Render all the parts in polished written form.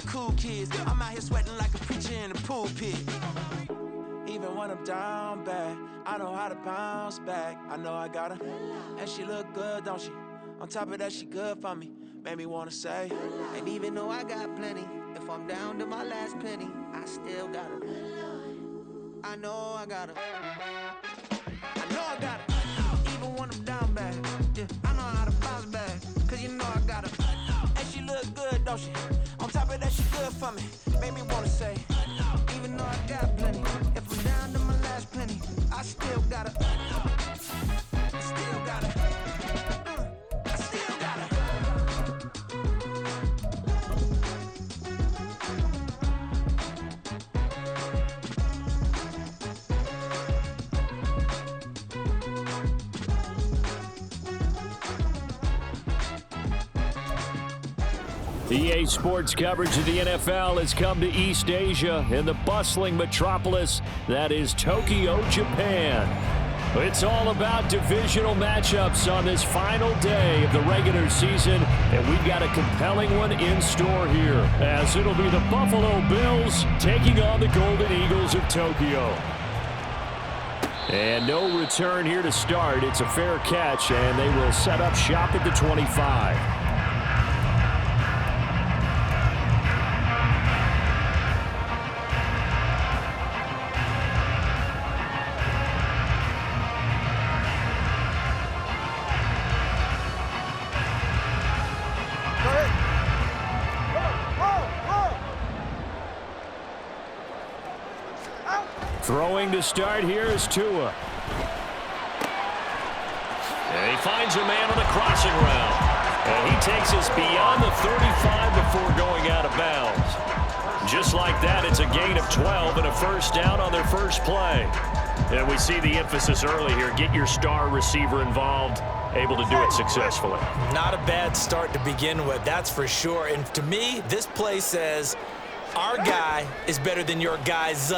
the cool kids. I'm out here sweating like a preacher in the pulpit. Even when I'm down bad, I know how to bounce back. I know I got her, and she look good, don't she? On top of that, she good for me. Made me wanna say, and even though I got plenty, if I'm down to my last penny, I still got her. I know I got her. I know I got her. Even when I'm down bad, yeah, I know how to bounce back. Cause you know I got her. And she look good, don't she? On top of that, she good for me. Made me wanna say, even though I got plenty, if I'm down to my last penny, I still got her. I still got her. I still got her. EA Sports coverage of the NFL has come to East Asia in the bustling metropolis that is Tokyo, Japan. It's all about divisional matchups on this final day of the regular season, and we've got a compelling one in store here, as it'll be the Buffalo Bills taking on the Golden Eagles of Tokyo. And no return here to start. It's a fair catch, and they will set up shop at the 25. Throwing to start here is Tua. And he finds a man on the crossing route. And he takes us beyond the 35 before going out of bounds. Just like that, it's a gain of 12 and a first down on their first play. And we see the emphasis early here. Get your star receiver involved, able to do it successfully. Not a bad start to begin with, that's for sure. And to me, this play says our guy is better than your guy's.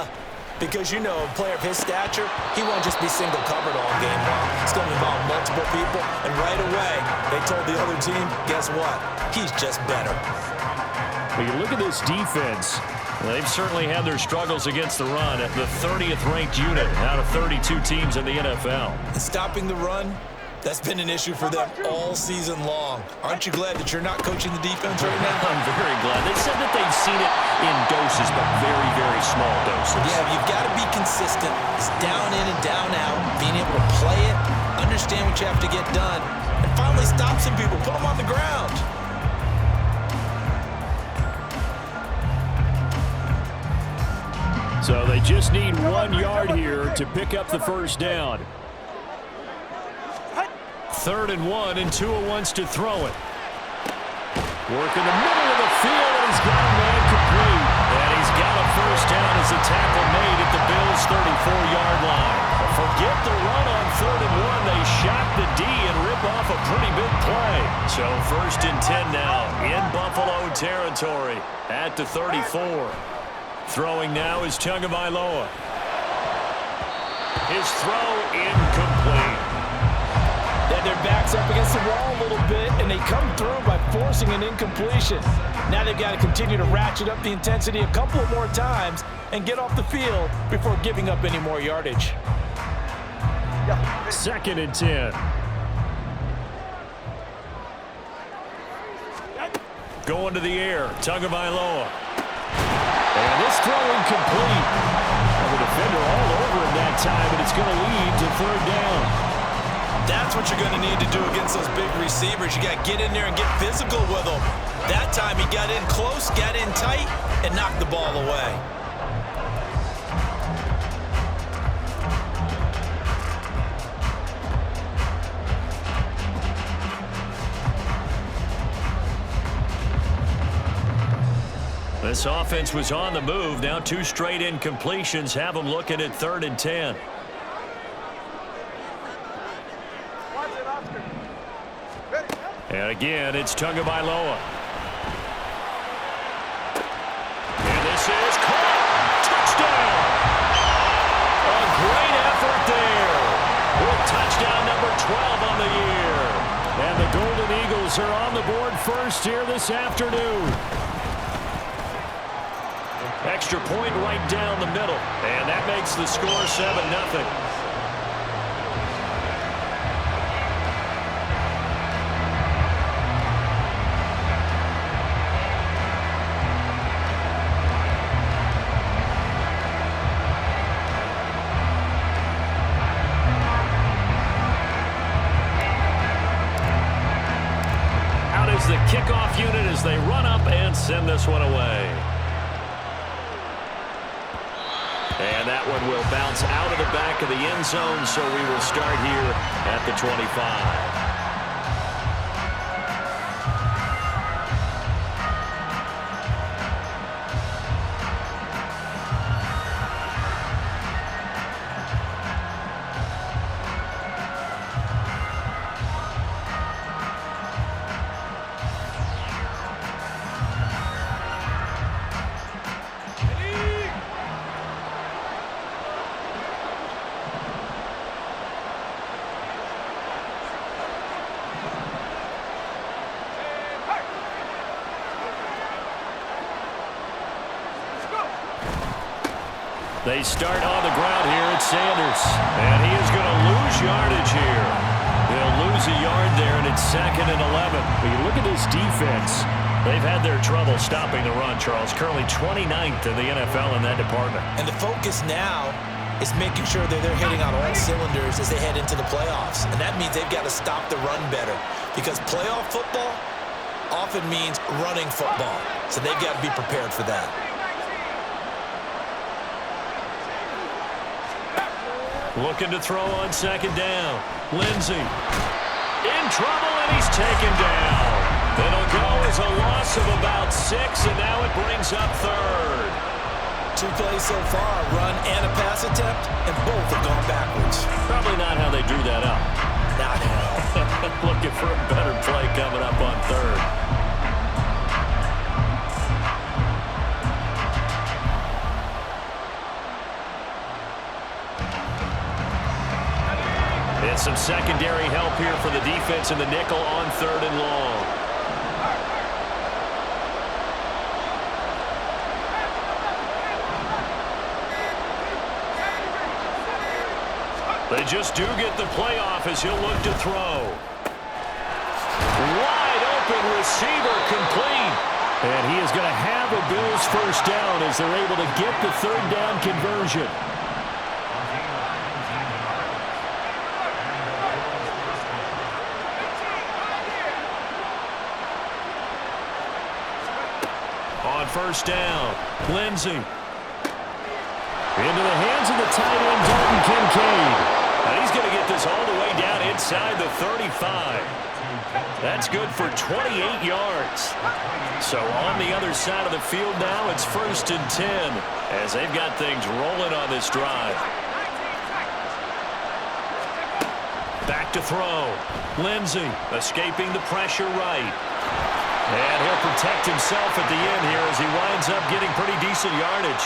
Because, you know, a player of his stature, he won't just be single covered all game long. It's going to involve multiple people. And right away, they told the other team, guess what? He's just better. When you look at this defense, they've certainly had their struggles against the run at the 30th ranked unit out of 32 teams in the NFL. And stopping the run, that's been an issue for them all season long. Aren't you glad that you're not coaching the defense right now? I'm very glad. They said that they've seen it in doses, but very, very small doses. Yeah, you've got to be consistent. It's down in and down out, being able to play it, understand what you have to get done, and finally stop some people, put them on the ground. So they just need 1 yard here to pick up the first down. 3rd and 1, and Tua wants to throw it. Work in the middle of the field, and he's got a man complete. And he's got a first down as a tackle made at the Bills' 34-yard line. Forget the run on 3rd and 1. They shock the D and rip off a pretty big play. So 1st and 10 now in Buffalo territory at the 34. Throwing now is Tagovailoa. His throw incomplete. Then their back's up against the wall a little bit, and they come through by forcing an incompletion. Now they've got to continue to ratchet up the intensity a couple of more times and get off the field before giving up any more yardage. 2nd and 10. Going to the air, Tagovailoa. And this throw incomplete. And the defender all over him that time, and it's going to lead to 3rd down. That's what you're going to need to do against those big receivers. You got to get in there and get physical with them. That time he got in close, got in tight, and knocked the ball away. This offense was on the move. Now 2 straight incompletions have them looking at 3rd and 10. And again, it's Tagovailoa. And this is caught. Touchdown! A great effort there. With touchdown number 12 on the year. And the Golden Eagles are on the board first here this afternoon. Extra point right down the middle. And that makes the score 7-0. Out is the kickoff unit as they run up and send this one away. And that one will bounce out of the back of the end zone, so we will start here at the 25. They start on the ground here at Sanders. And he is going to lose yardage here. They'll lose a yard there, and it's 2nd and 11. When you look at this defense, they've had their trouble stopping the run, Charles. Currently 29th in the NFL in that department. And the focus now is making sure that they're hitting on all cylinders as they head into the playoffs. And that means they've got to stop the run better. Because playoff football often means running football. So they've got to be prepared for that. Looking to throw on 2nd down. Lindsey in trouble, and he's taken down. It'll go as a loss of about 6, and now it brings up 3rd. 2 plays so far, a run and a pass attempt, and both have gone backwards. Probably not how they drew that up. Not at all. Looking for a better play coming up on 3rd. And some secondary help here for the defense in the nickel on 3rd and long. They just do get the playoff as he'll look to throw. Wide open receiver complete. And he is going to have a Bills first down as they're able to get the 3rd down conversion. On 1st down, Lindsey. Into the hands of the tight end, Dalton Kincaid. And he's going to get this all the way down inside the 35. That's good for 28 yards. So on the other side of the field now, it's 1st and 10 as they've got things rolling on this drive. Back to throw. Lindsey escaping the pressure right. And he'll protect himself at the end here as he winds up getting pretty decent yardage.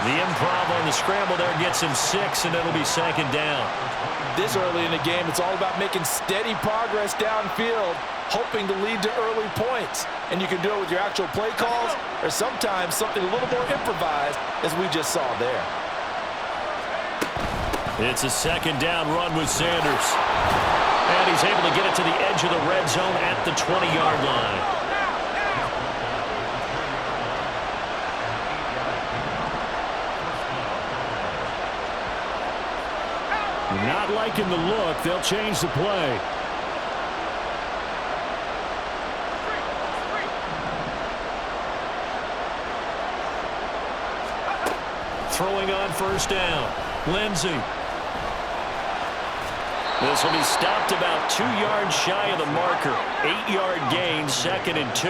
The improv on the scramble there gets him 6, and it'll be 2nd down. This early in the game, it's all about making steady progress downfield, hoping to lead to early points. And you can do it with your actual play calls or sometimes something a little more improvised, as we just saw there. It's a 2nd down run with Sanders. And he's able to get it to the edge of the red zone at the 20-yard line. Not liking the look. They'll change the play. Throwing on 1st down. Lindsey. This will be stopped about 2 yards shy of the marker. 8-yard gain, 2nd and 2.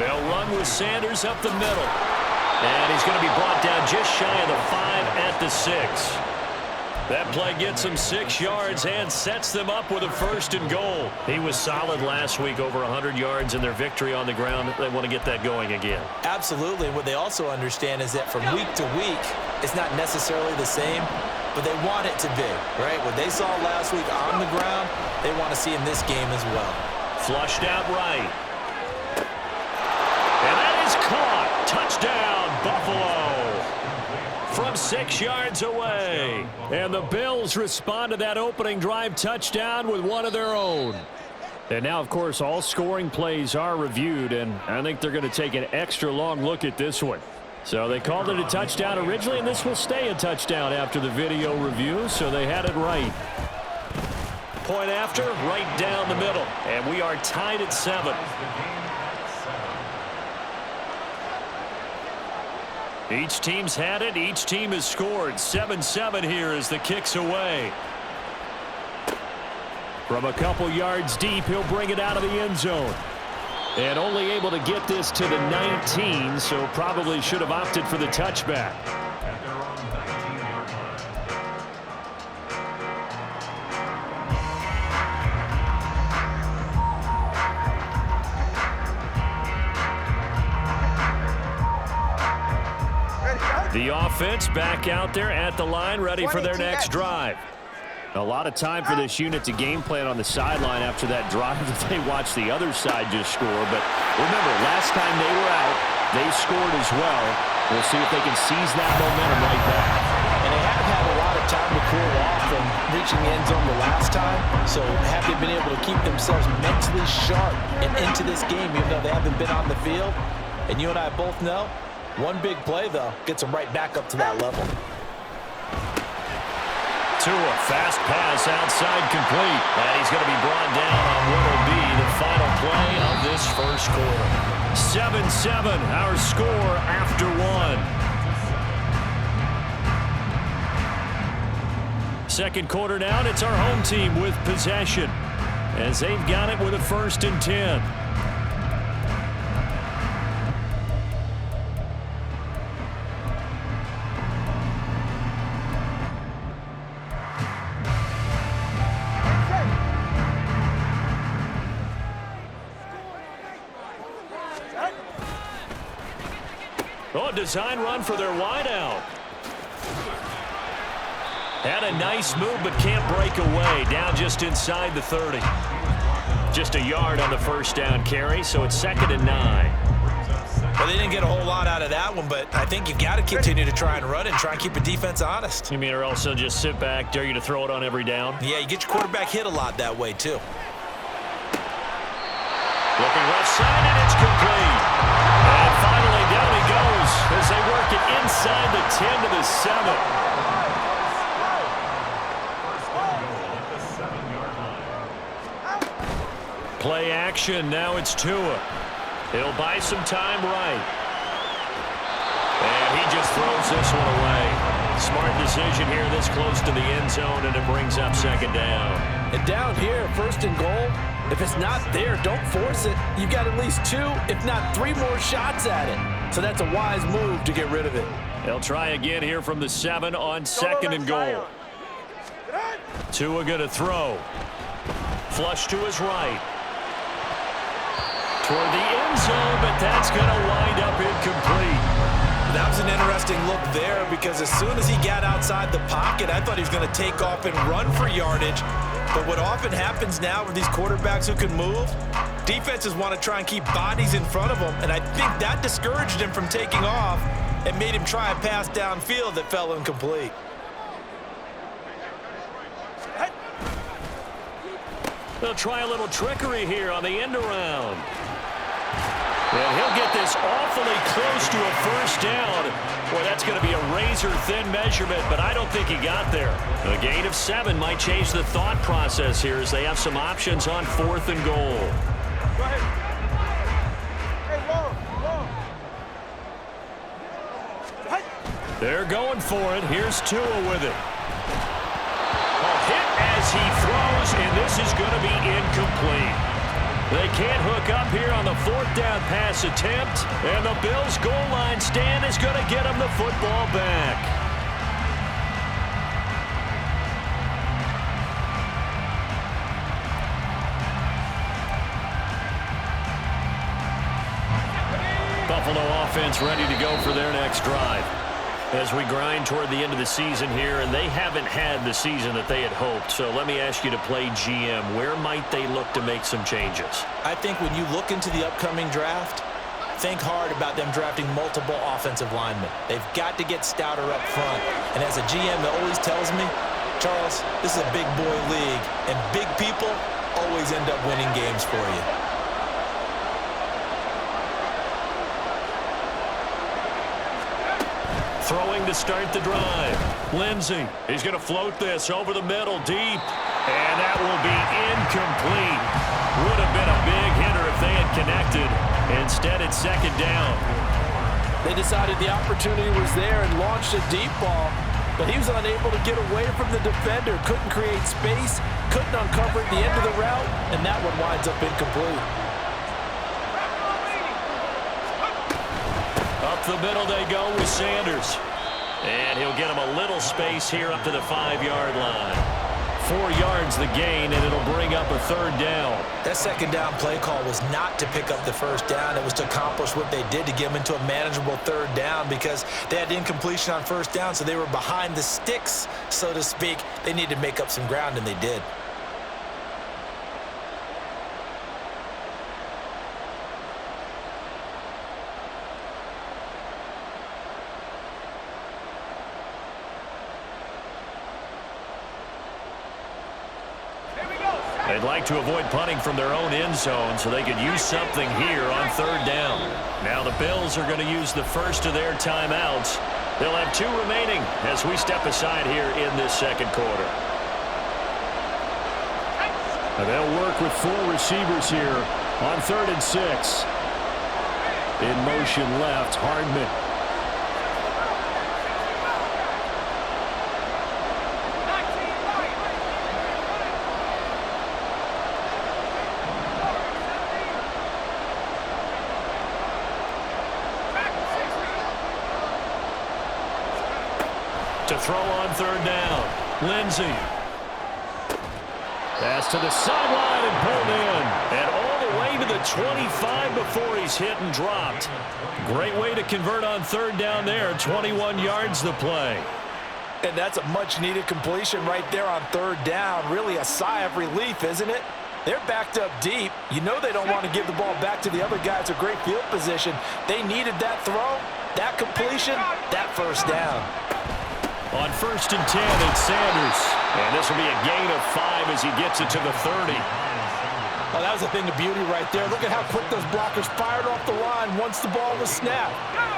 They'll run with Sanders up the middle. And he's going to be brought down just shy of the 5 at the 6. That play gets him 6 yards and sets them up with a 1st and goal. He was solid last week, over 100 yards in their victory on the ground. They want to get that going again. Absolutely. What they also understand is that from week to week, it's not necessarily the same, but they want it to be, right? What they saw last week on the ground, they want to see in this game as well. Flushed out right. First down, Buffalo. From 6 yards away. And the Bills respond to that opening drive touchdown with one of their own. And now, of course, all scoring plays are reviewed, and I think they're going to take an extra long look at this one. So they called it a touchdown originally, and this will stay a touchdown after the video review, so they had it right. Point after, right down the middle, and we are tied at 7. Each team's had it. Each team has scored. 7-7 here as the kick's away. From a couple yards deep, he'll bring it out of the end zone. And only able to get this to the 19, so probably should have opted for the touchback. The offense back out there at the line, ready for their next drive. A lot of time for this unit to game plan on the sideline after that drive that they watched the other side just score. But remember, last time they were out, they scored as well. We'll see if they can seize that momentum right back. And they haven't had a lot of time to cool off from reaching the end zone the last time. So have they been able to keep themselves mentally sharp and into this game, even though they haven't been on the field? And you and I both know, one big play, though, gets them right back up to that level. Tua, fast pass outside complete. And he's going to be brought down on what will be the final play of this first quarter. 7-7, our score after 1. Second quarter now, and it's our home team with possession as they've got it with a 1st and 10. Oh, design run for their wideout. Had a nice move, but can't break away. Down just inside the 30. Just a yard on the first down carry, so it's 2nd and 9. Well, they didn't get a whole lot out of that one, but I think you've got to continue to try and run and try and keep a defense honest. You mean, or else they'll just sit back, dare you to throw it on every down? Yeah, you get your quarterback hit a lot that way, too. Looking left side, and it's complete. And finally, down he goes as they work it inside the 10 to the 7. Play action. Now it's Tua. He'll buy some time right. And he just throws this one away. Smart decision here this close to the end zone, and it brings up 2nd down. And down here, 1st and goal, if it's not there, don't force it. You've got at least 2, if not 3 more shots at it. So that's a wise move to get rid of it. They'll try again here from the 7 on 2nd and goal. Tua going to throw. Flush to his right. Toward the end zone, but that's going to wind up incomplete. That was an interesting look there because as soon as he got outside the pocket, I thought he was going to take off and run for yardage. But what often happens now with these quarterbacks who can move, defenses want to try and keep bodies in front of them, and I think that discouraged him from taking off and made him try a pass downfield that fell incomplete. They'll try a little trickery here on the end around. And he'll get this awfully close to a first down. Boy, that's going to be a razor-thin measurement, but I don't think he got there. A gain of 7 might change the thought process here as they have some options on 4th and goal. Go ahead. Hey, long. They're going for it. Here's Tua with it. A hit as he throws, and this is going to be incomplete. They can't hook up here on the 4th down pass attempt, and the Bills' goal line stand is going to get them the football back. Buffalo offense ready to go for their next drive. As we grind toward the end of the season here, and they haven't had the season that they had hoped. So let me ask you to play GM. Where might they look to make some changes? I think when you look into the upcoming draft, think hard about them drafting multiple offensive linemen. They've got to get stouter up front. And as a GM that always tells me, Charles, this is a big boy league, and big people always end up winning games for you. Throwing to start the drive. Lindsey, he's going to float this over the middle deep. And that will be incomplete. Would have been a big hitter if they had connected. Instead, it's second down. They decided the opportunity was there and launched a deep ball, but he was unable to get away from the defender. Couldn't create space, couldn't uncover the end of the route, and that one winds up incomplete. Up the middle they go with Sanders. And he'll get him a little space here up to the 5-yard line. 4 yards the gain, and it'll bring up a third down. That second down play call was not to pick up the first down. It was to accomplish what they did, to get them into a manageable third down, because they had incompletion on first down, so they were behind the sticks, so to speak. They needed to make up some ground, and they did. They'd like to avoid punting from their own end zone so they could use something here on third down. Now the Bills are going to use the first of their timeouts. They'll have 2 remaining as we step aside here in this second quarter. They'll work with 4 receivers here on 3rd and 6. In motion left, Hardman. To throw on third down. Lindsey. Pass to the sideline and pulled in. And all the way to the 25 before he's hit and dropped. Great way to convert on third down there. 21 yards the play. And that's a much-needed completion right there on third down. Really a sigh of relief, isn't it? They're backed up deep. You know they don't want to give the ball back to the other guys. A great field position. They needed that throw, that completion, that first down. On 1st and 10, it's Sanders. And this will be a gain of 5 as he gets it to the 30. Oh, that was a thing of beauty right there. Look at how quick those blockers fired off the line once the ball was snapped.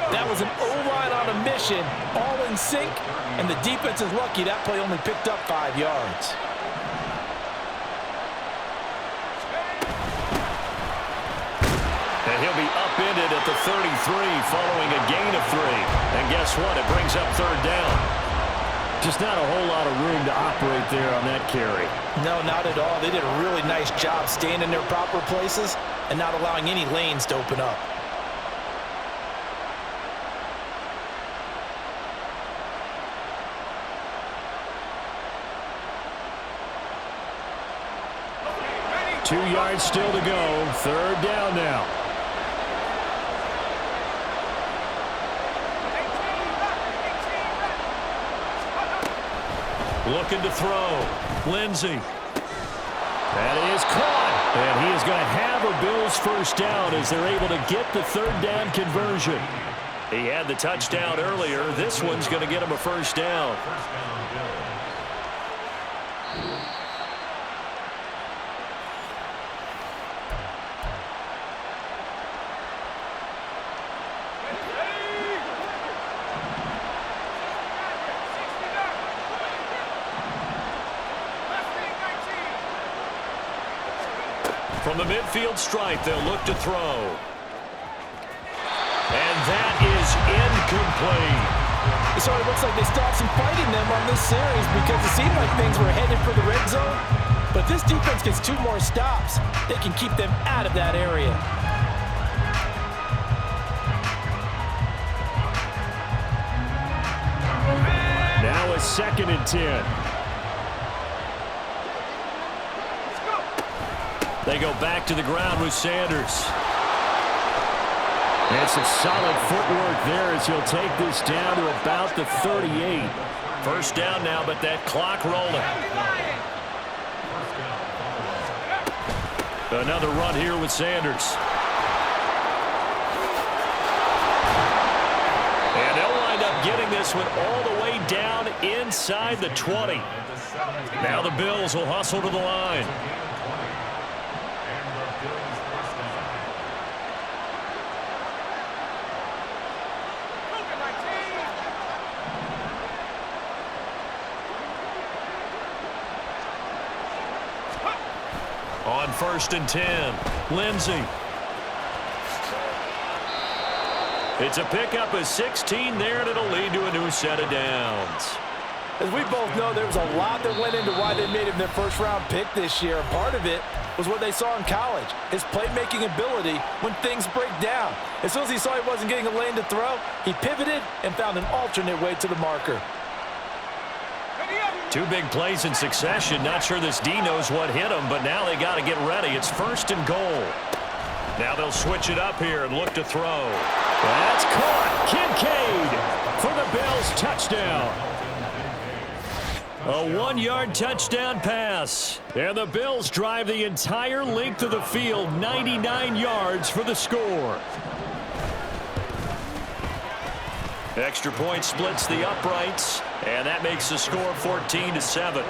That was an O-line on a mission, all in sync, and the defense is lucky that play only picked up 5 yards. And he'll be upended at the 33 following a gain of 3. And guess what? It brings up third down. Just not a whole lot of room to operate there on that carry. No, not at all. They did a really nice job staying in their proper places and not allowing any lanes to open up. Ready? 2 yards still to go. Third down now. Looking to throw. Lindsey. That is caught. And he is going to have a Bills first down as they're able to get the third down conversion. He had the touchdown earlier. This one's going to get him a first down. From the midfield stripe, they'll look to throw. And that is incomplete. So it looks like they stopped some fighting them on this series because it seemed like things were headed for the red zone. But this defense gets 2 more stops. They can keep them out of that area. Now a 2nd and 10. They go back to the ground with Sanders. And some solid footwork there as he'll take this down to about the 38. First down now, but that clock rolling. Another run here with Sanders. bring this one all the way down inside the 20. Now the Bills will hustle to the line. On 1st and 10, Lindsey. It's a pickup of 16 there, and it'll lead to a new set of downs. As we both know, there was a lot that went into why they made him their first-round pick this year. And part of it was what they saw in college, his playmaking ability when things break down. As soon as he saw he wasn't getting a lane to throw, he pivoted and found an alternate way to the marker. 2 big plays in succession. Not sure this D knows what hit him, but now they got to get ready. It's 1st and goal. Now they'll switch it up here and look to throw. That's caught. Kincaid for the Bills touchdown. A 1-yard touchdown pass. And the Bills drive the entire length of the field, 99 yards for the score. Extra point splits the uprights, and that makes the score 14-7.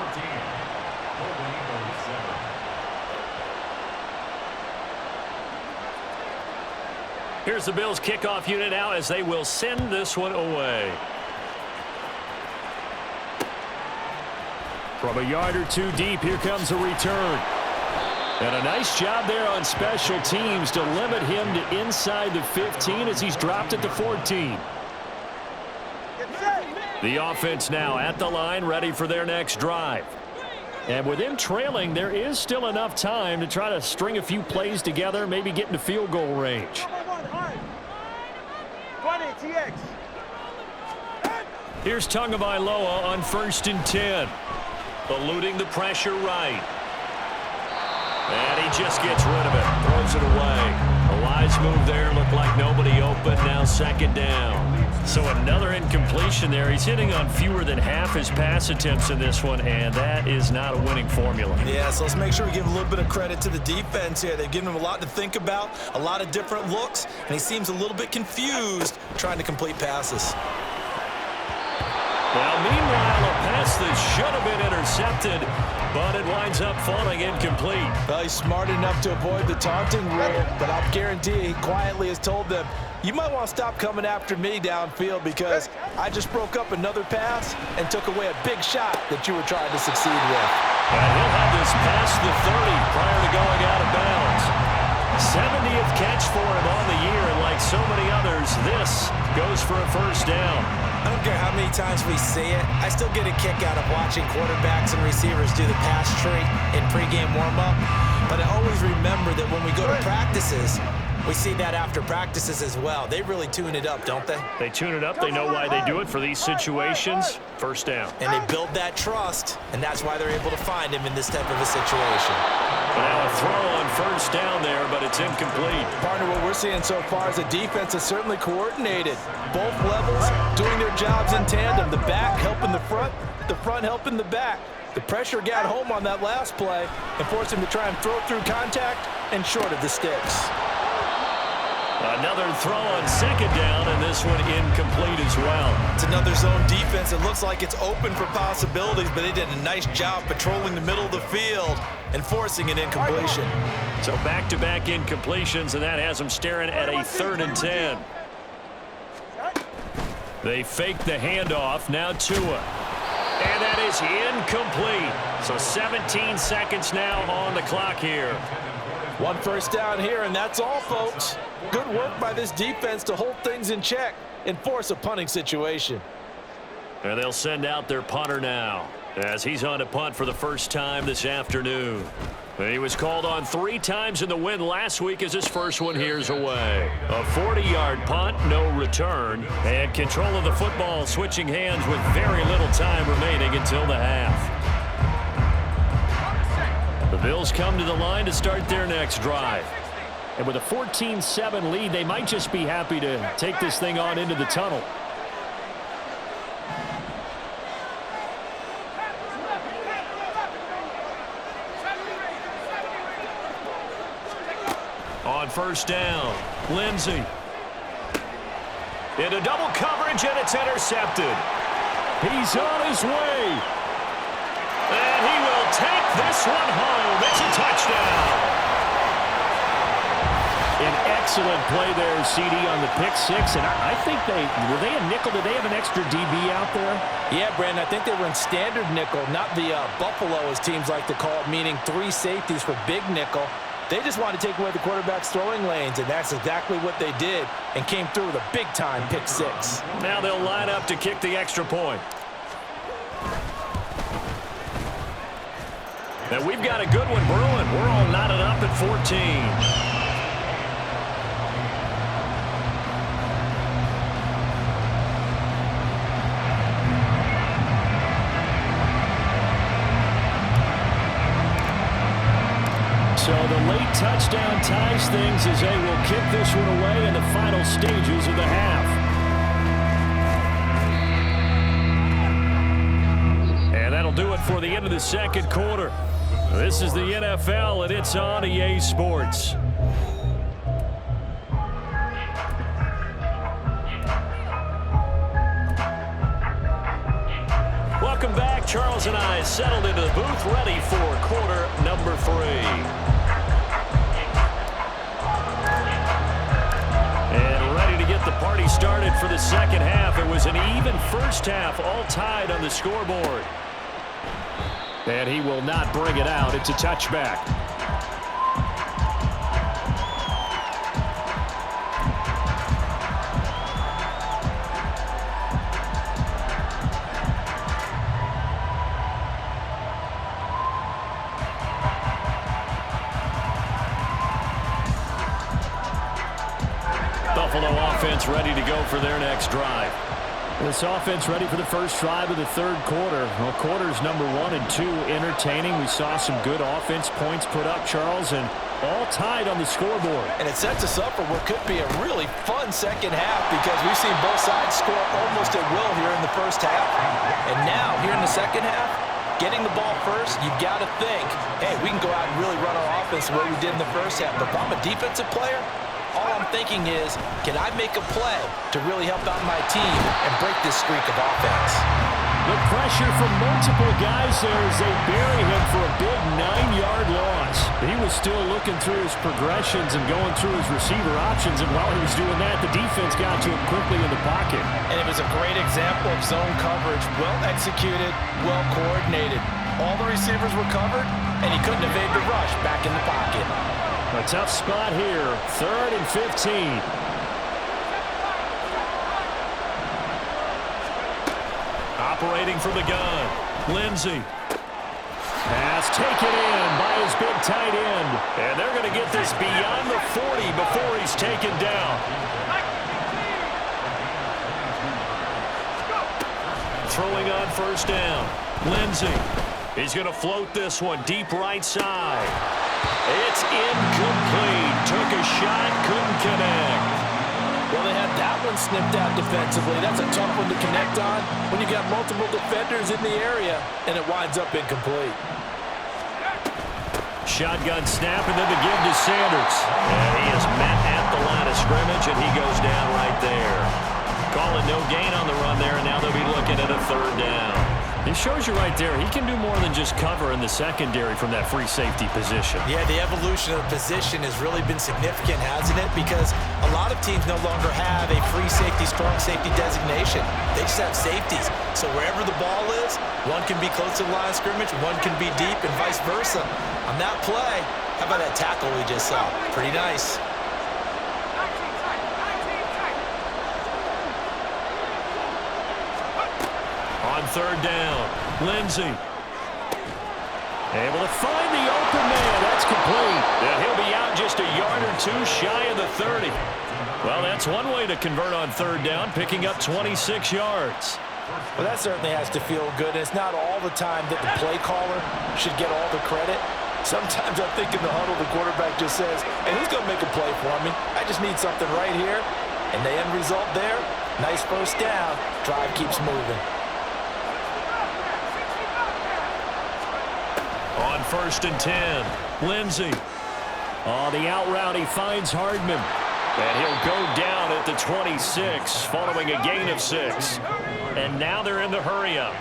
Here's the Bills kickoff unit out as they will send this one away. From a yard or 2 deep, here comes a return. And a nice job there on special teams to limit him to inside the 15 as he's dropped at the 14. The offense now at the line, ready for their next drive. And with him trailing, there is still enough time to try to string a few plays together, maybe get into field goal range. Here's Tagovailoa on 1st and 10. Eluding the pressure right. And he just gets rid of it. Throws it away. A wise move there. Looked like nobody open. Now 2nd down. So another incompletion there. He's hitting on fewer than half his pass attempts in this one, and that is not a winning formula. Yeah, so let's make sure we give a little bit of credit to the defense here. They've given him a lot to think about, a lot of different looks, and he seems a little bit confused trying to complete passes. Well, meanwhile, a pass that should have been intercepted, but it winds up falling incomplete. Well, he's smart enough to avoid the taunting rule, but I'll guarantee he quietly has told them, you might want to stop coming after me downfield because I just broke up another pass and took away a big shot that you were trying to succeed with. And he'll have this past the 30 prior to going out of bounds. 70th catch for him on the year, and like so many others, this goes for a 1st down. I don't care how many times we see it. I still get a kick out of watching quarterbacks and receivers do the pass tree in pregame warm-up. But I always remember that when we go to practices, we see that after practices as well. They really tune it up, don't they? They tune it up. They know why they do it for these situations. 1st down. And they build that trust, and that's why they're able to find him in this type of a situation. Now a throw on 1st down there, but it's incomplete. Partner, what we're seeing so far is the defense is certainly coordinated. Both levels doing their jobs in tandem. The back helping the front helping the back. The pressure got home on that last play and forced him to try and throw through contact and short of the sticks. Another throw on 2nd down, and this one incomplete as well. It's another zone defense. It looks like it's open for possibilities, but they did a nice job patrolling the middle of the field and forcing an incompletion. So back-to-back incompletions, and that has them staring at a 3rd and 10. They fake the handoff. Now Tua. And that is incomplete. So 17 seconds now on the clock here. 1 1st down here, and that's all, folks. Good work by this defense to hold things in check and force a punting situation. And they'll send out their punter now as he's on to punt for the first time this afternoon. He was called on 3 times in the win last week as his first one here's away. A 40-yard punt, no return, and control of the football switching hands with very little time remaining until the half. The Bills come to the line to start their next drive. And with a 14-7 lead, they might just be happy to take this thing on into the tunnel. On 1st down, Lindsey. Into double coverage, and it's intercepted. He's on his way. And he will take this one home. It's a touchdown. An excellent play there, CD, on the pick six. And I think were they a nickel? Did they have an extra DB out there? Yeah, Brandon, I think they were in standard nickel, not the Buffalo, as teams like to call it, meaning 3 safeties for big nickel. They just wanted to take away the quarterback's throwing lanes, and that's exactly what they did, and came through with a big-time pick six. Now they'll line up to kick the extra point. And we've got a good one brewing. We're all knotted up at 14. So the late touchdown ties things as they will kick this one away in the final stages of the half. And that'll do it for the end of the second quarter. This is the NFL, and it's on EA Sports. Welcome back. Charles and I settled into the booth, ready for quarter number 3. The party started for the second half. It was an even first half, all tied on the scoreboard. And he will not bring it out. It's a touchback. Buffalo offense ready to go for their next drive. This offense ready for the first drive of the third quarter. Well, quarters number 1 and 2 entertaining. We saw some good offense points put up, Charles, and all tied on the scoreboard. And it sets us up for what could be a really fun second half because we've seen both sides score almost at will here in the first half. And now, here in the second half, getting the ball first, you've got to think, hey, we can go out and really run our offense the way we did in the first half. But if I'm a defensive player, all I'm thinking is, can I make a play to really help out my team and break this streak of offense? The pressure from multiple guys there as they bury him for a big 9-yard loss. He was still looking through his progressions and going through his receiver options, and while he was doing that, the defense got to him quickly in the pocket. And it was a great example of zone coverage, well executed, well coordinated. All the receivers were covered, and he couldn't evade the rush back in the pocket. A tough spot here, 3rd and 15. Operating from the gun, Lindsey. Pass taken in by his big tight end. And they're going to get this beyond the 40 before he's taken down. Throwing on first down, Lindsey. He's going to float this one deep right side. It's incomplete. Took a shot, couldn't connect. Well, they had that one snipped out defensively. That's a tough one to connect on when you got multiple defenders in the area, and it winds up incomplete. Shotgun snap, and then the give to Sanders. And he is met at the line of scrimmage, and he goes down right there. Calling no gain on the run there, and now they'll be looking at a 3rd down. It shows you right there, he can do more than just cover in the secondary from that free safety position. Yeah, the evolution of the position has really been significant, hasn't it? Because a lot of teams no longer have a free safety, strong safety designation. They just have safeties. So wherever the ball is, one can be close to the line of scrimmage, one can be deep, and vice versa. On that play, how about that tackle we just saw? Pretty nice. On 3rd down, Lindsey. Able to find the open man. That's complete. And he'll be out just a yard or 2 shy of the 30. Well, that's one way to convert on 3rd down, picking up 26 yards. Well, that certainly has to feel good. It's not all the time that the play caller should get all the credit. Sometimes I think in the huddle, the quarterback just says, hey, who's going to make a play for me? I just need something right here. And the end result there, nice first down. Drive keeps moving. On 1st and 10, Lindsey. On the out route, he finds Hardman. And he'll go down at the 26 following a gain of 6. And now they're in the hurry-up.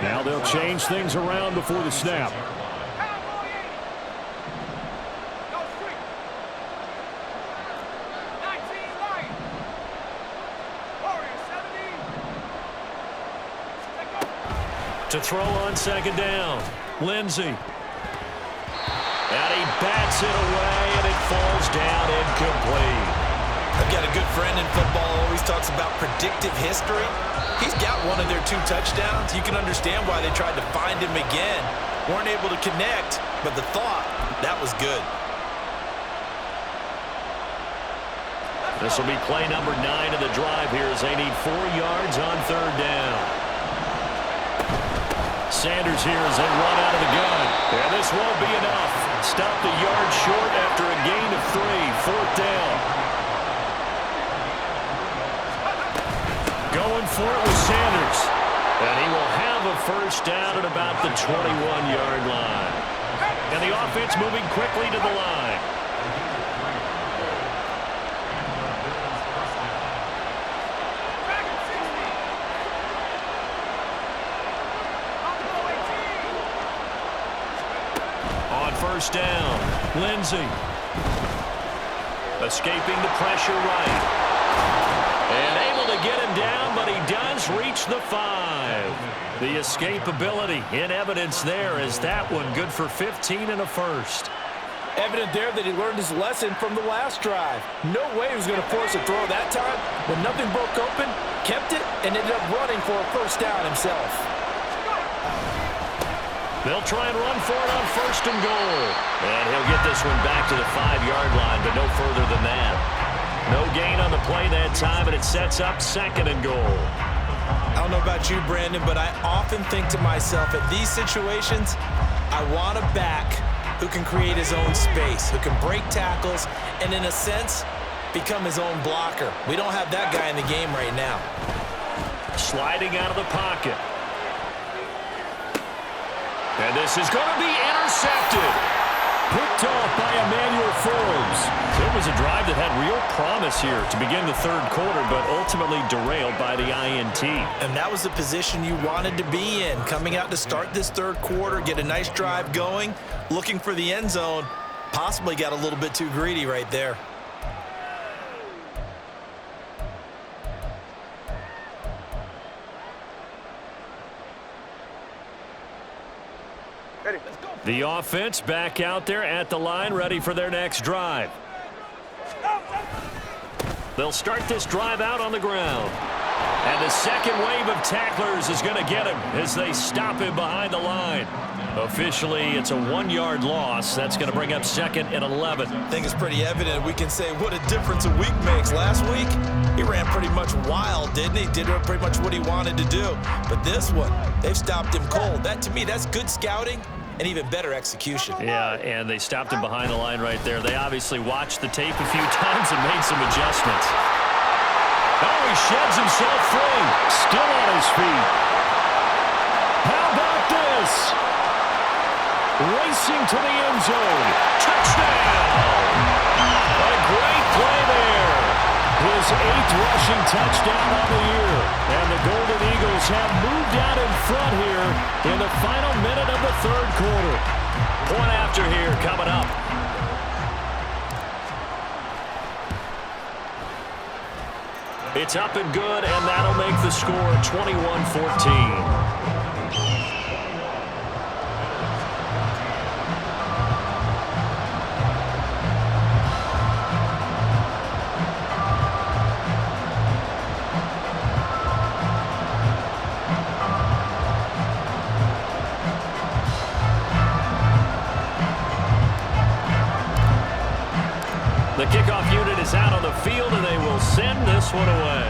Now they'll change things around before the snap. To throw on second down, Lindsey. And he bats it away, and it falls down incomplete. I've got a good friend in football who always talks about predictive history. He's got one of their 2 touchdowns. You can understand why they tried to find him again. Weren't able to connect, but the thought, that was good. This will be play number 9 of the drive here as they need 4 yards on third down. Sanders here as they run out of the gun. And this won't be enough. Stop the yard short after a gain of 3. 4th down. Going for it with Sanders. And he will have a first down at about the 21-yard line. And the offense moving quickly to the line. First down, Lindsey. Escaping the pressure right. And able to get him down, but he does reach the 5. The escapability in evidence there as that one good for 15 and a first. Evident there that he learned his lesson from the last drive. No way he was going to force a throw that time. When nothing broke open, kept it, and ended up running for a first down himself. They'll try and run for it on first and goal. And he'll get this one back to the 5-yard line, but no further than that. No gain on the play that time, and it sets up second and goal. I don't know about you, Brandon, but I often think to myself, at these situations, I want a back who can create his own space, who can break tackles, and in a sense, become his own blocker. We don't have that guy in the game right now. Sliding out of the pocket. And this is going to be intercepted. Picked off by Emmanuel Forbes. So it was a drive that had real promise here to begin the third quarter, but ultimately derailed by the INT. And that was the position you wanted to be in, coming out to start this third quarter, get a nice drive going, looking for the end zone. Possibly got a little bit too greedy right there. The offense back out there at the line, ready for their next drive. They'll start this drive out on the ground. And the second wave of tacklers is going to get him as they stop him behind the line. Officially, it's a 1-yard loss. That's going to bring up second and 11. I think it's pretty evident. We can say what a difference a week makes. Last week, he ran pretty much wild, didn't he? Did pretty much what he wanted to do. But this one, they've stopped him cold. That, to me, that's good scouting and even better execution. Yeah, and they stopped him behind the line right there. They obviously watched the tape a few times and made some adjustments. Oh, he sheds himself free. Still on his feet. How about this? Racing to the end zone. Touchdown! A great play there. His 8th rushing touchdown on the year. And the Golden Eagles have moved out in front here in the final minute of the third quarter. Point after here coming up. It's up and good, and that'll make the score 21-14. The kickoff unit is out on the field, and they will send this one away.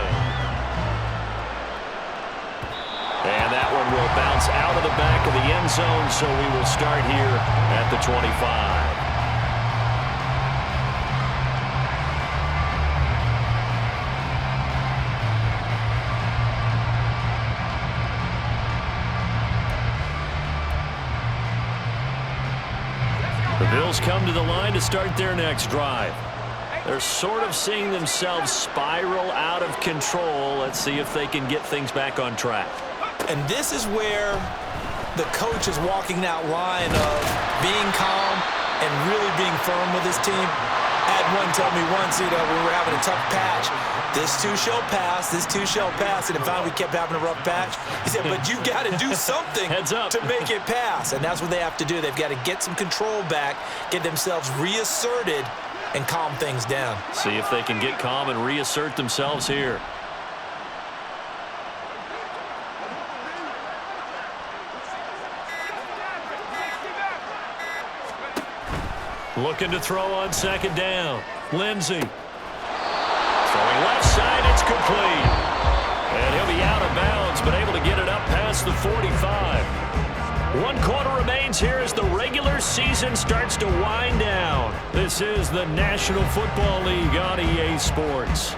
And that one will bounce out of the back of the end zone, so we will start here at the 25. The Bills offense come to the line to start their next drive. They're sort of seeing themselves spiral out of control. Let's see if they can get things back on track. And this is where the coach is walking that line of being calm and really being firm with his team. I had one tell me once, when we were having a tough patch, this too shall pass, this too shall pass, and then finally we kept having a rough patch. He said, but you got to do something Heads up. to make it pass, and that's what they have to do. They've got to get some control back, get themselves reasserted, and calm things down. See if they can get calm and reassert themselves here. Looking to throw on second down. Lindsey. Throwing left side, it's complete. And he'll be out of bounds, but able to get it up past the 45. 1 quarter remains here as the regular season starts to wind down. This is the National Football League on EA Sports.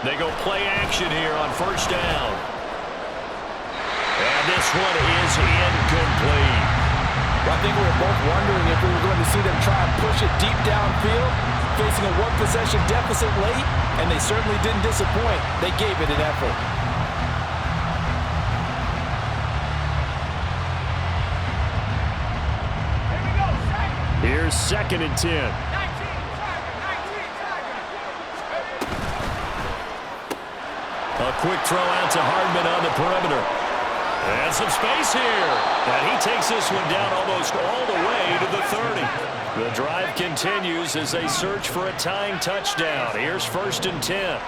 They go play action here on first down. And this one is incomplete. Well, I think we were both wondering if we were going to see them try and push it deep downfield, facing a one-possession deficit late, and they certainly didn't disappoint. They gave it an effort. Here's 2nd and 10. A quick throw out to Hardman on the perimeter. And some space here. And he takes this one down almost all the way to the 30. The drive continues as they search for a tying touchdown. Here's 1st and 10.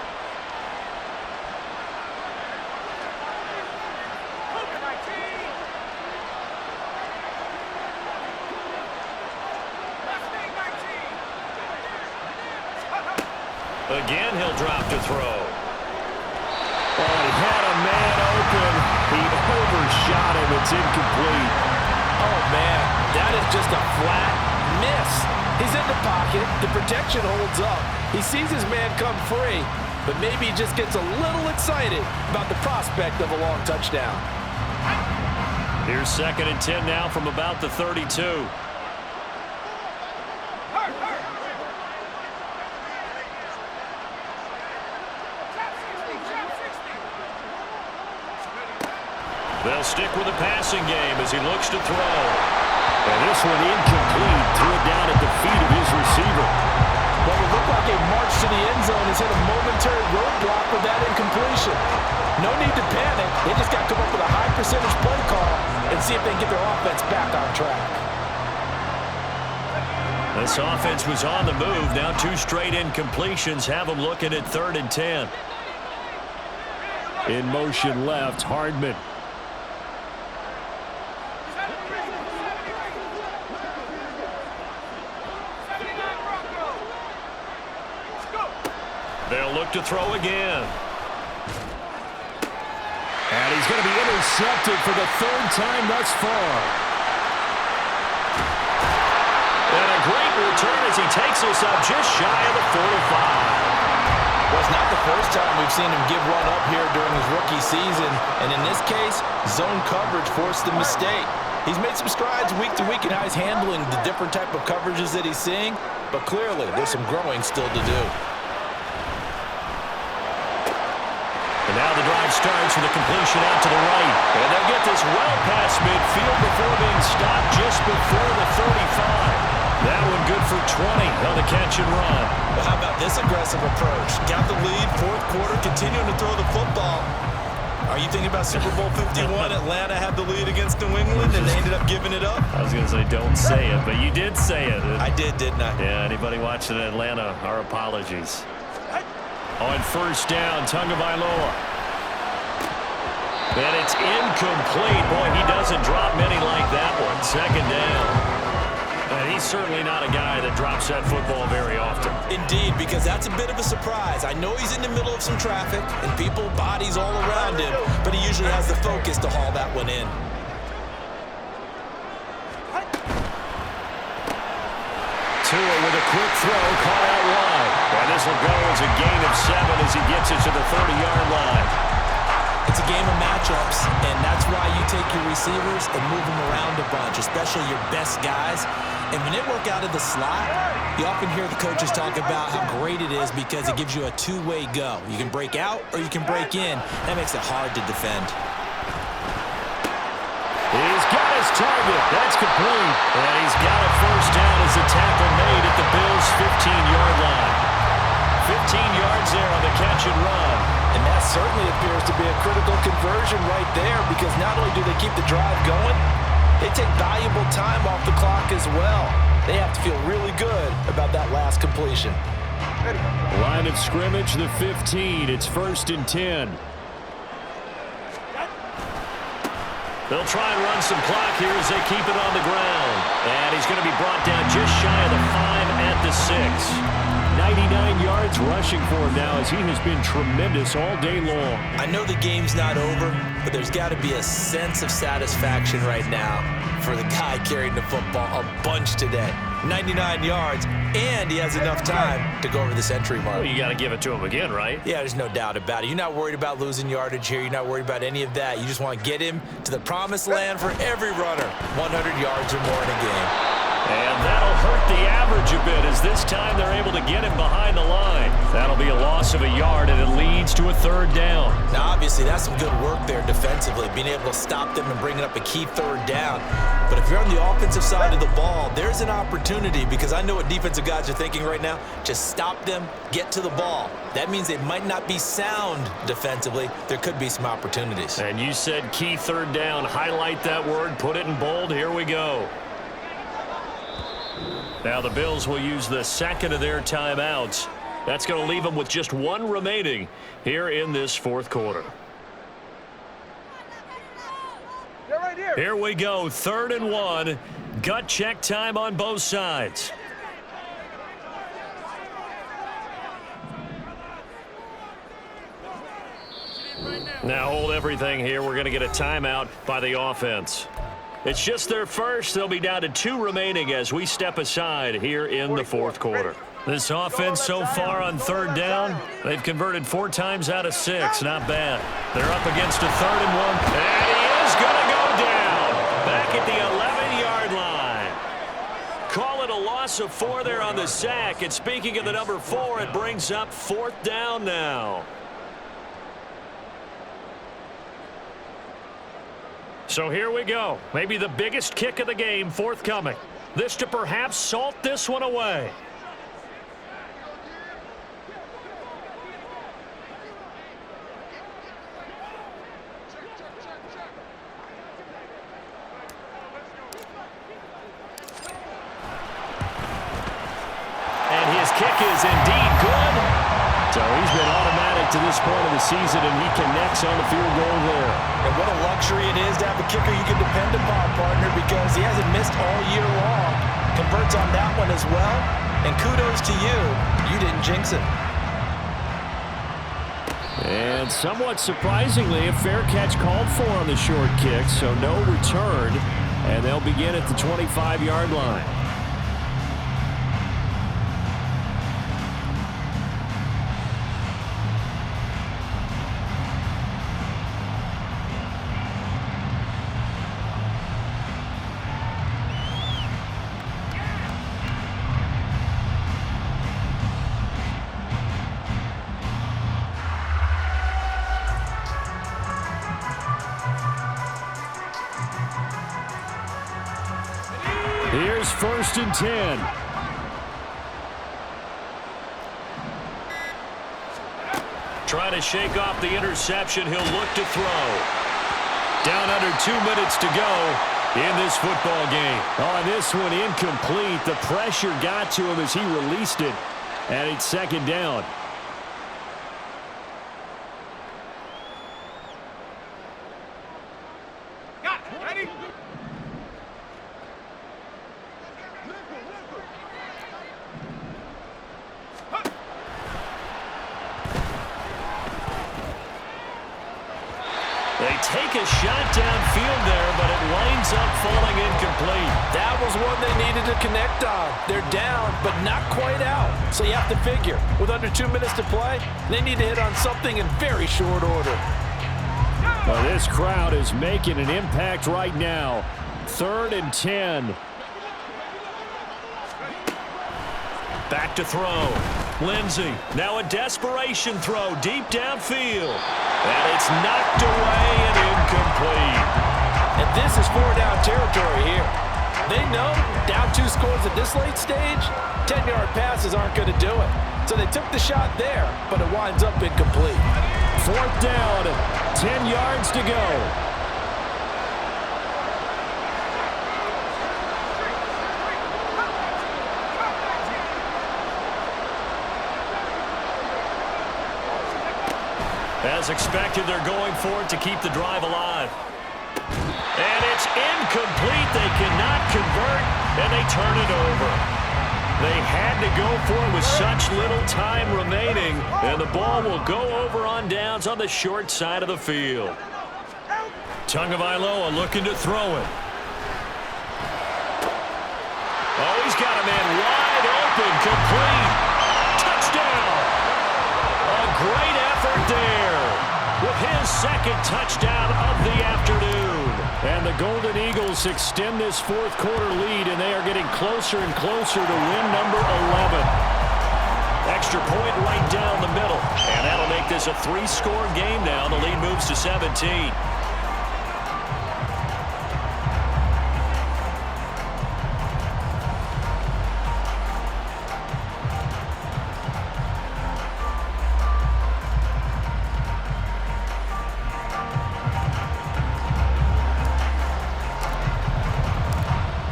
Again, he'll drop to throw. Oh, he had a man open. He overshot him. It's incomplete. Oh, man, that is just a flat miss. He's in the pocket. The protection holds up. He sees his man come free, but maybe he just gets a little excited about the prospect of a long touchdown. Here's 2nd and 10 now from about the 32. They'll stick with the passing game as he looks to throw. And this one incomplete. Threw it down at the feet of his receiver. Well, it looked like a march to the end zone has hit a momentary roadblock with that incompletion. No need to panic. They just got to come up with a high percentage play call and see if they can get their offense back on track. This offense was on the move. Now 2 straight incompletions have them looking at 3rd and 10. In motion left, Hardman. They'll look to throw again. And he's going to be intercepted for the 3rd time thus far. And a great return as he takes us up just shy of the 45. Well, it's not the first time we've seen him give one up here during his rookie season. And in this case, zone coverage forced the mistake. He's made some strides week to week in how he's handling the different type of coverages that he's seeing. But clearly, there's some growing still to do. And now the drive starts with a completion out to the right. And they'll get this well past midfield before being stopped just before the 35. That one good for 20 on the catch and run. Well, how about this aggressive approach? Got the lead, 4th quarter, continuing to throw the football. Are you thinking about Super Bowl 51? Atlanta had the lead against New England, and they ended up giving it up? I was going to say don't say it, but you did say it. I did, didn't I? Yeah, anybody watching Atlanta, our apologies. On 1st down, Tagovailoa. And it's incomplete. Boy, he doesn't drop many like that one. 2nd down. And he's certainly not a guy that drops that football very often. Indeed, because that's a bit of a surprise. I know he's in the middle of some traffic and people, bodies all around him, but he usually has the focus to haul that one in. Tua with a quick throw, caught out wide. And this will go as a gain of 7 as he gets it to the 30-yard line. It's a game of matchups, and that's why you take your receivers and move them around a bunch, especially your best guys. And when they work out of the slot, you often hear the coaches talk about how great it is because it gives you a two-way go. You can break out or you can break in. That makes it hard to defend. He's got his target. That's complete. And he's got a first down as the tackle made at the Bills' 15-yard line. 15 yards there on the catch and run. And that certainly appears to be a critical conversion right there because not only do they keep the drive going, they take valuable time off the clock as well. They have to feel really good about that last completion. Line of scrimmage, the 15. It's 1st and 10. They'll try and run some clock here as they keep it on the ground. And he's going to be brought down just shy of the 5 at the 6. 99 yards rushing for him now as he has been tremendous all day long. I know the game's not over, but there's got to be a sense of satisfaction right now for the guy carrying the football a bunch today. 99 yards, and he has enough time to go over the century mark. Well, you got to give it to him again, right? Yeah, there's no doubt about it. You're not worried about losing yardage here. You're not worried about any of that. You just want to get him to the promised land for every runner. 100 yards or more in a game. And that'll hurt the average a bit as this time they're able to get him behind the line. That'll be a loss of a yard, and it leads to a 3rd down. Now, obviously, that's some good work there defensively, being able to stop them and bringing up a key 3rd down. But if you're on the offensive side of the ball, there's an opportunity because I know what defensive guys are thinking right now. Just stop them, get to the ball. That means they might not be sound defensively. There could be some opportunities. And you said key 3rd down. Highlight that word, put it in bold. Here we go. Now the Bills will use the 2nd of their timeouts. That's going to leave them with just 1 remaining here in this 4th quarter. Here we go, 3rd and 1. Gut check time on both sides. Now hold everything here. We're going to get a timeout by the offense. It's just their first. They'll be down to 2 remaining as we step aside here in the 4th quarter. This offense so far on 3rd down, they've converted 4 times out of 6. Not bad. They're up against a 3rd and 1. And he is going to go down back at the 11-yard line. Call it a loss of 4 there on the sack. And speaking of the number 4, it brings up 4th down now. So here we go. Maybe the biggest kick of the game forthcoming. This to perhaps salt this one away. And his kick is indeed good. So he's been automatic to this point of the season, and he connects on the field goal there. And what a luxury it is to have a kicker you can depend upon, partner, because he hasn't missed all year long. Converts on that one as well. And kudos to you. You didn't jinx it. And somewhat surprisingly, a fair catch called for on the short kick, so no return. And they'll begin at the 25-yard line. Here's 1st and 10. Trying to shake off the interception. He'll look to throw. Down under 2 minutes to go in this football game. On this one, incomplete. The pressure got to him as he released it. And it's 2nd down. They take a shot downfield there, but it winds up falling incomplete. That was one they needed to connect on. They're down, but not quite out. So you have to figure, with under 2 minutes to play, they need to hit on something in very short order. Well, this crowd is making an impact right now. 3rd and 10. Back to throw. Lindsey, now a desperation throw deep downfield. And it's knocked away and incomplete. And this is 4-down territory here. They know down 2 scores at this late stage, 10-yard passes aren't going to do it. So they took the shot there, but it winds up incomplete. 4th down, 10 yards to go. As expected, they're going for it to keep the drive alive. And it's incomplete. They cannot convert, and they turn it over. They had to go for it with such little time remaining, and the ball will go over on downs on the short side of the field. Tagovailoa looking to throw it. Oh, he's got a man wide open, complete. Touchdown! A great effort there with his 2nd touchdown of the afternoon. And the Golden Eagles extend this 4th quarter lead, and they are getting closer and closer to win number 11. Extra point right down the middle. And that'll make this a 3-score game now. The lead moves to 17.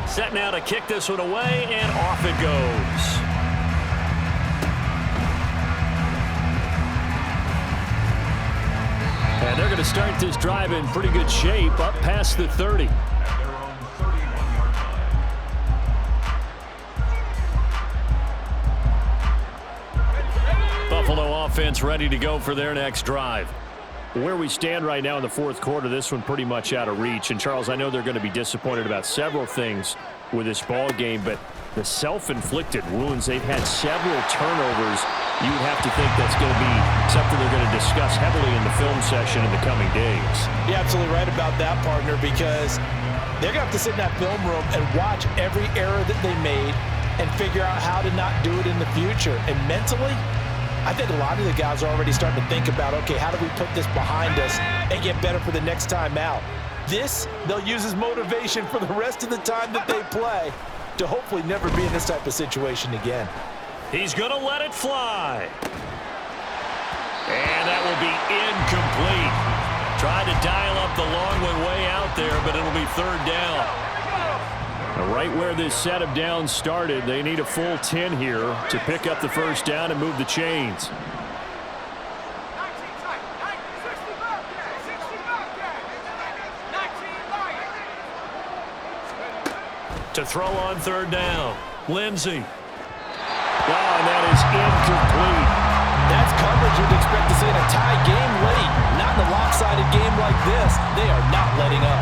Set now to kick this one away, and off it goes. And they're going to start this drive in pretty good shape, up past the 30. Buffalo offense ready to go for their next drive. Where we stand right now in the 4th quarter, this one pretty much out of reach. And, Charles, I know they're going to be disappointed about several things with this ball game, but the self-inflicted wounds, they've had several turnovers. You would have to think that's going to be something they're going to discuss heavily in the film session in the coming days. You're absolutely right about that, partner, because they're going to have to sit in that film room and watch every error that they made and figure out how to not do it in the future. And mentally, I think a lot of the guys are already starting to think about, okay, how do we put this behind us and get better for the next time out? This, they'll use as motivation for the rest of the time that they play to hopefully never be in this type of situation again. He's going to let it fly. And that will be incomplete. Tried to dial up the long one way out there, but it'll be 3rd down. Right where this set of downs started, they need a full 10 here to pick up the 1st down and move the chains. To throw on 3rd down, Lindsey. Wow, and that is incomplete. That's coverage you'd expect to see in a tie game late. Not in a lopsided game like this. They are not letting up.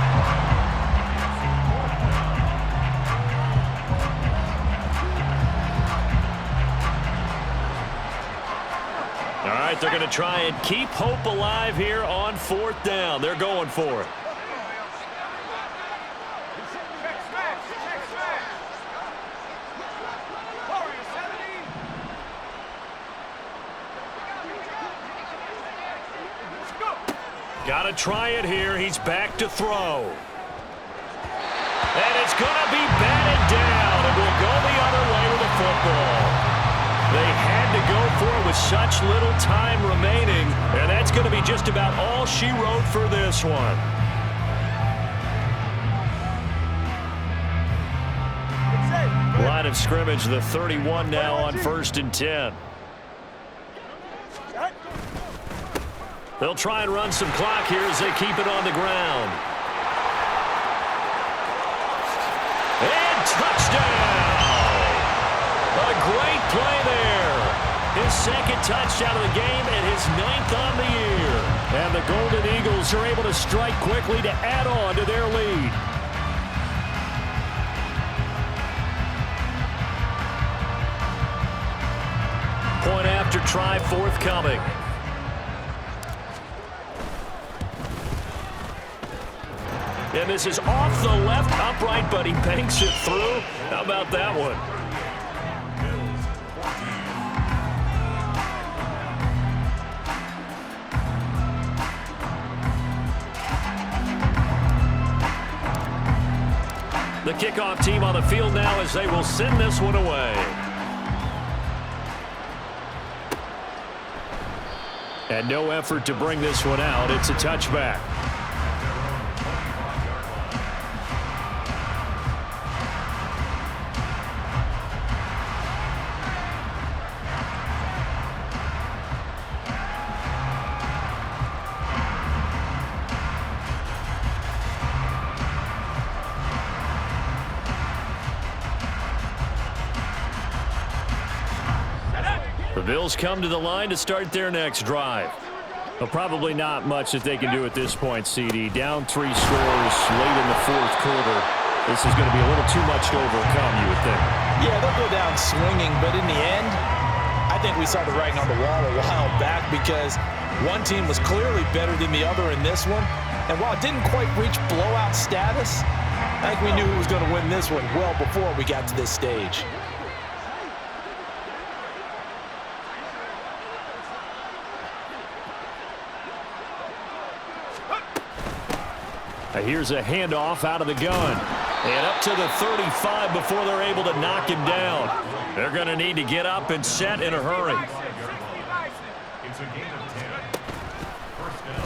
All right, they're going to try and keep hope alive here on 4th down. They're going for it. Got to try it here. He's back to throw. And it's going to be batted down. It will go the other way with the football. They had to go for it with such little time remaining, and that's going to be just about all she wrote for this one. Line of scrimmage, the 31 now on 1st and 10. They'll try and run some clock here as they keep it on the ground. And touchdown! A great play there. His 2nd touchdown of the game and his 9th on the year. And the Golden Eagles are able to strike quickly to add on to their lead. Point after try forthcoming. And this is off the left upright, but he banks it through. How about that one? The kickoff team on the field now as they will send this one away. And no effort to bring this one out. It's a touchback. The Bills come to the line to start their next drive. Well, probably not much that they can do at this point, CD. Down 3 scores late in the fourth quarter. This is going to be a little too much to overcome, you would think. Yeah, they'll go down swinging, but in the end, I think we saw the writing on the wall a while back because one team was clearly better than the other in this one. And while it didn't quite reach blowout status, I think we knew who was going to win this one well before we got to this stage. Here's a handoff out of the gun. And up to the 35 before they're able to knock him down. They're going to need to get up and set in a hurry.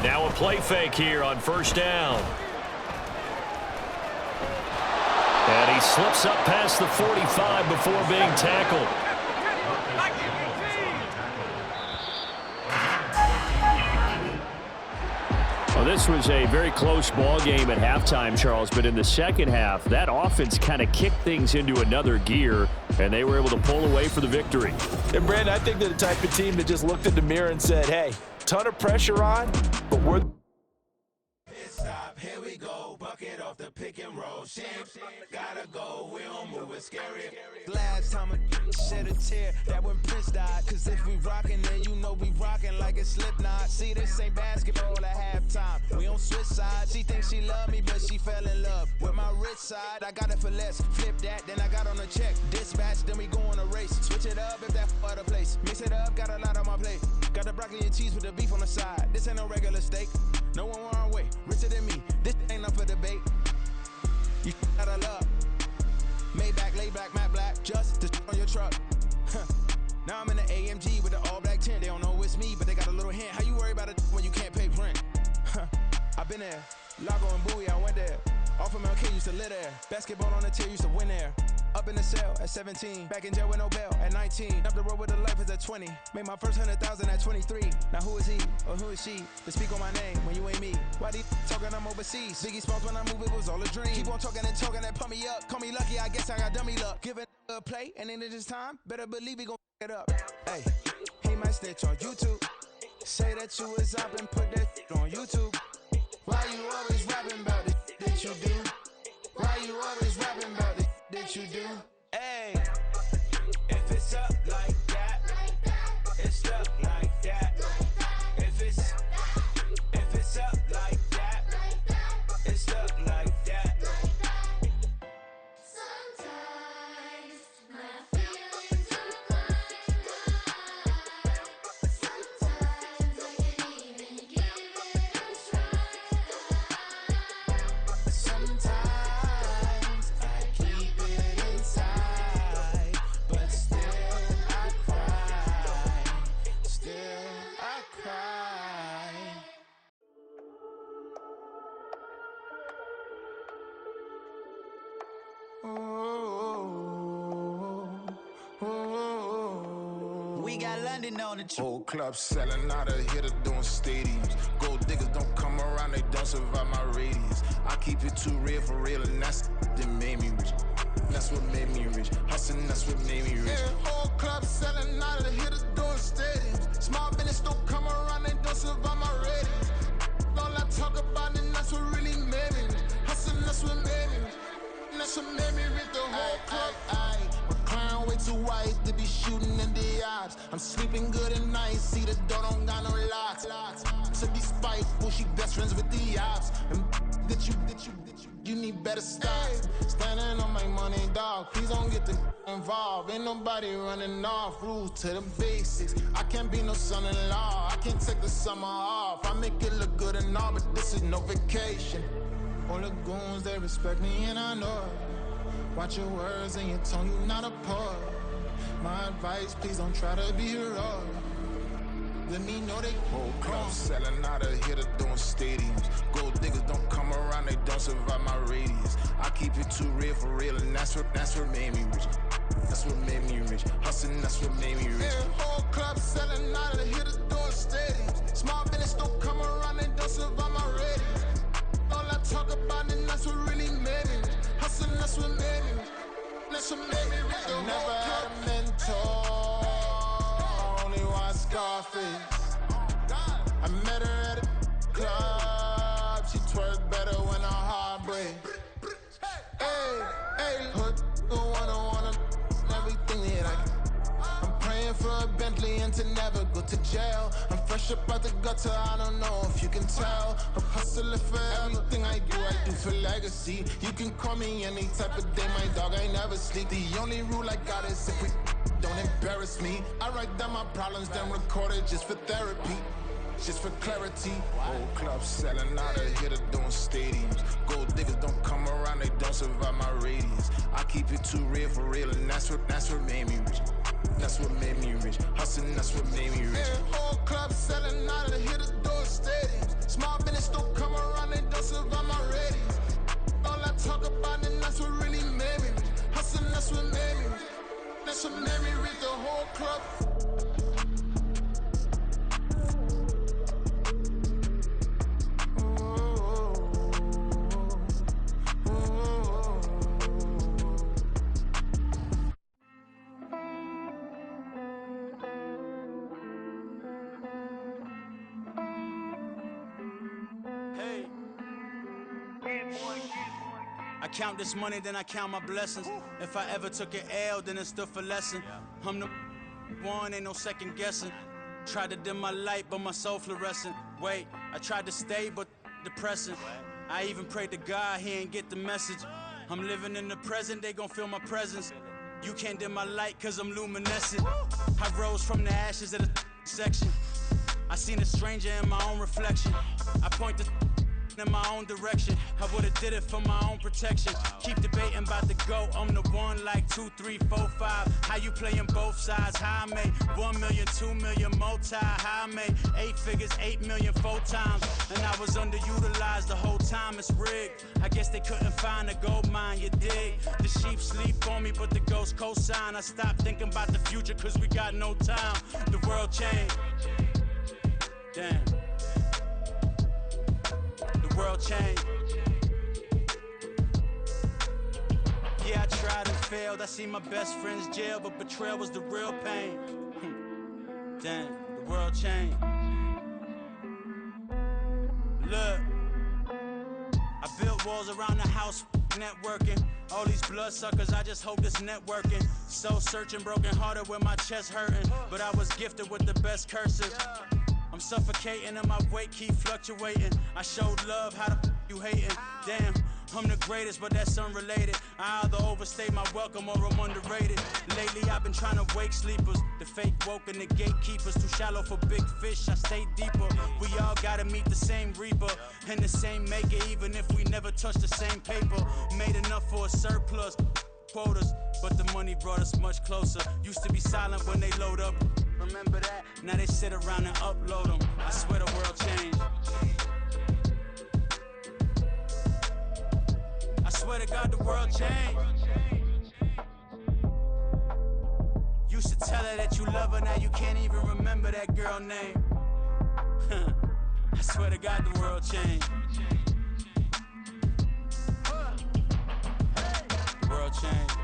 Now a play fake here on first down. And he slips up past the 45 before being tackled. Well, this was a very close ball game at halftime, Charles, but in the second half, that offense kind of kicked things into another gear, and they were able to pull away for the victory. And, Brandon, I think they're the type of team that just looked in the mirror and said, hey, ton of pressure on, but we're... Stop, here we go, bucket off the pick and roll. Gotta go, we don't move it scary. Last time a shed a tear, that when Prince died. Cause if we rockin', then you know we rockin' like a Slipknot. See, this ain't basketball at halftime. We on switch sides. She thinks she love me, but she fell in love with my rich side. I got it for less. Flip that, then I got on a check. Dispatch, then we go on a race. Switch it up if that other place. Mix it up, got a lot on my plate. Got the broccoli and cheese with the beef on the side. This ain't no regular steak. No one wrong way. Richer than me. This ain't up for debate. You out of love. Maybach, laid back, matte black. Just to on your truck. Now I'm in the AMG with the all black tint. They don't know it's me, but they got a little hint. How you worry about it when you can't pay rent? I've been there. Lago and Bowie, I went there. Off of MLK, used to live there. Basketball on the tier, used to win there. Up in the cell at 17. Back in jail with no bail at 19. Up the road with the life is at 20. Made my first 100,000 at 23. Now who is he or who is she to speak on my name when you ain't me? Why they talking I'm overseas? Biggie Smalls when I move, it was all a dream. Keep on talking and talking and pump me up. Call me lucky, I guess I got dummy luck. Give it a play and then this time, better believe he gon' it up. Hey, he might snitch on YouTube. Say that you was up and put that on YouTube. Why you always rapping about it that you do? Why you always rapping about it that you do? Hey, if it's up like that, it's up like that. If it's up like that, it's up like that. Sometimes my feelings are blind. Sometimes I can't even give it a try. Sometimes I keep it inside, but still I cry. Still I cry. We got London on the trip. Whole club selling out of hitter doing stadiums. Gold diggers don't come around, they don't survive my radius. I keep it too real for real, and that's that made me rich. That's what made me rich. Hustling, that's what made me rich. Yeah, whole club selling out of hitters doing stadiums. Small business don't come around, they don't survive my radius. I hate to be shooting in the odds. I'm sleeping good at night, see the door don't got no locks. To be spiteful, she best friends with the ops. And you need better stocks. Standing on my money, dog. Please don't get involved. Ain't nobody running off. Rules to the basics. I can't be no son-in-law. I can't take the summer off. I make it look good and all, but this is no vacation. All the goons, they respect me and I know it. Watch your words and your tone, you not a poet. My advice, please don't try to be heroic. Let me know they whole club selling out of here to doing stadiums. Gold diggers don't come around, they don't survive my radius. I keep it too real for real, and that's what made me rich. That's what made me rich. Hustling, that's what made me rich. Yeah, whole club selling out of here to doing stadiums. Small business don't come around, they don't survive my radius. All I talk about, and that's what really made me rich. Hustling, that's what made me rich. That's what made me rich. I never had a mentor. Scarface. I met her at a club. She twerk better when her heart breaks. Hey, hood, wanna everything that I can. I'm praying for a Bentley and to never go to jail. I'm fresh up out the gutter, I don't know if you can tell. I'm hustling for everything I do for legacy. You can call me any type of day, my dog, I never sleep. The only rule I got is if we don't embarrass me. I write down my problems, then record it just for therapy, just for clarity. Whole club selling out of here to doing stadiums. Gold diggers don't come around, they don't survive my radius. I keep it too real for real, and that's what made me rich. That's what made me rich. Hustling, that's what made me rich. Yeah, whole club selling out of here to doing stadiums. Small business don't come around, they don't survive my radius. All I talk about, and that's what really made me rich. Hustling, that's what made me rich. That's what made me read the whole club. Hey. I count this money, then I count my blessings. If I ever took an L, then it stood for lesson. I'm the one, ain't no second guessing. Tried to dim my light, but my soul fluorescent. Wait, I tried to stay, but depressing. I even prayed to God, he ain't get the message. I'm living in the present, they gon' feel my presence. You can't dim my light, cause I'm luminescent. I rose from the ashes of the section. I seen a stranger in my own reflection. I point the in my own direction. I would've did it for my own protection. Keep debating about the GOAT. I'm the one like 2, 3, 4, 5. How you playing both sides? How I made 1 million, 2 million, multi. How I made 8 figures, 8 million, 4 times. And I was underutilized the whole time. It's rigged. I guess they couldn't find a gold mine, you dig? The sheep sleep on me, but the ghost cosign. I stopped thinking about the future, cause we got no time. The world changed. Damn. The world changed. Yeah, I tried and failed. I seen my best friends jail, but betrayal was the real pain. Damn, the world changed. Look, I built walls around the house, networking. All these bloodsuckers, I just hope this networking. Soul searching, broken hearted with my chest hurting. But I was gifted with the best cursive. I'm suffocating and my weight keep fluctuating. I showed love, how the you hating? Damn, I'm the greatest, but that's unrelated. I either overstay my welcome or I'm underrated. Lately I've been trying to wake sleepers. The fake woke and the gatekeepers. Too shallow for big fish, I stay deeper. We all gotta meet the same reaper and the same maker, even if we never touch the same paper. Made enough for a surplus quotas, but the money brought us much closer. Used to be silent when they load up. Remember that? Now they sit around and upload them. I swear the world changed. I swear to God the world changed. Used to tell her that you love her, now you can't even remember that girl name. I swear to God the world changed. The world changed.